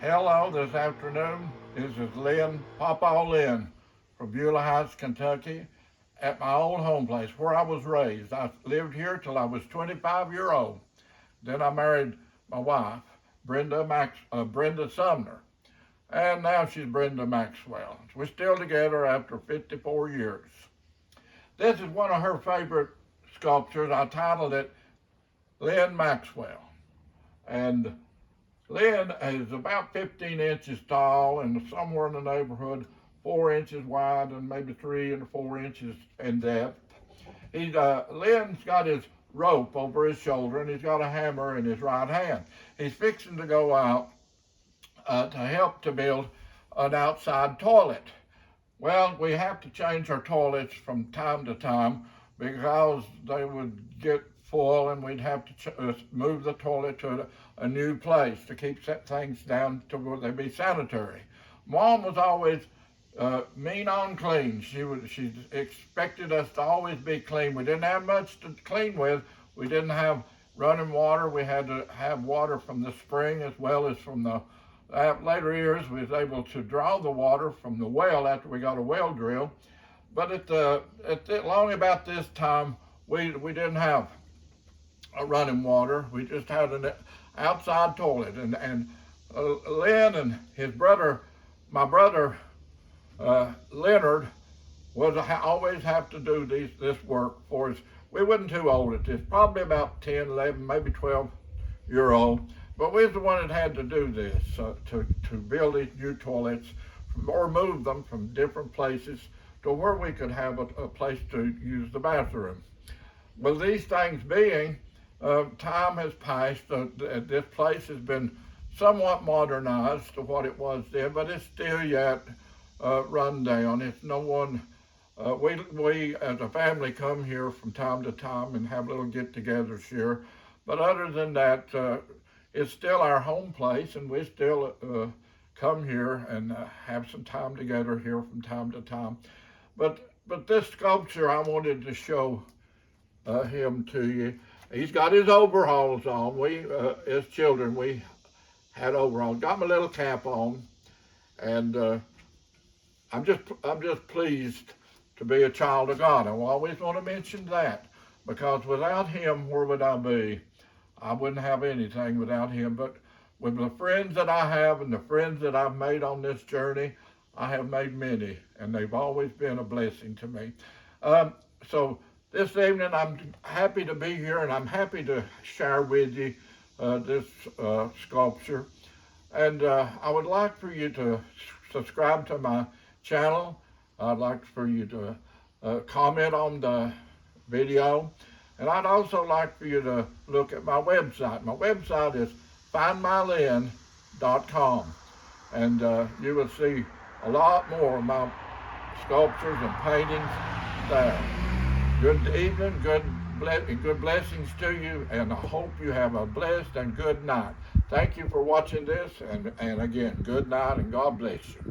Hello this afternoon. This is Papa Lynn from Beulah Heights, Kentucky, at my old home place where I was raised. I lived here till I was 25 years old. Then I married my wife, Brenda Sumner, and now she's Brenda Maxwell. We're still together after 54 years. This is one of her favorite sculptures. I titled it Lynn Maxwell. And Lynn is about 15 inches tall and somewhere in the neighborhood 4 inches wide and maybe 3 and 4 inches in depth. Lynn's got his rope over his shoulder and he's got a hammer in his right hand. He's fixing to go out to help to build an outside toilet. Well, we have to change our toilets from time to time because they would get full and we'd have to move the toilet to a new place to keep things down to where they'd be sanitary. Mom was always mean on clean. She expected us to always be clean. We didn't have much to clean with. We didn't have running water. We had to have water from the spring as well as from the later years. We was able to draw the water from the well after we got a well drill. But long about this time, we didn't have a running water. We just had an outside toilet. And Lynn and his brother, my brother Leonard, always have to do this work for us. We wasn't too old at this, probably about 10, 11, maybe 12-year-old. But we was the one that had to do this, to build these new toilets or move them from different places to where we could have a place to use the bathroom. Well, these things being, time has passed. This place has been somewhat modernized to what it was then, but it's still yet run down. It's no one. We as a family come here from time to time and have little get-togethers here, but other than that, it's still our home place, and we still come here and have some time together here from time to time. But this sculpture, I wanted to show him to you. He's got his overalls on. We, as children, we had overalls. Got my little cap on, and I'm just pleased to be a child of God. I always want to mention that, because without him, where would I be? I wouldn't have anything without him. But with the friends that I have and the friends that I've made on this journey, I have made many, and they've always been a blessing to me. So this evening, I'm happy to be here, and I'm happy to share with you this sculpture. And I would like for you to subscribe to my channel. I'd like for you to comment on the video. And I'd also like for you to look at my website. My website is findmylynn.com. And you will see a lot more of my sculptures and paintings there. Good evening, good blessings to you, and I hope you have a blessed and good night. Thank you for watching this, and again, good night, and God bless you.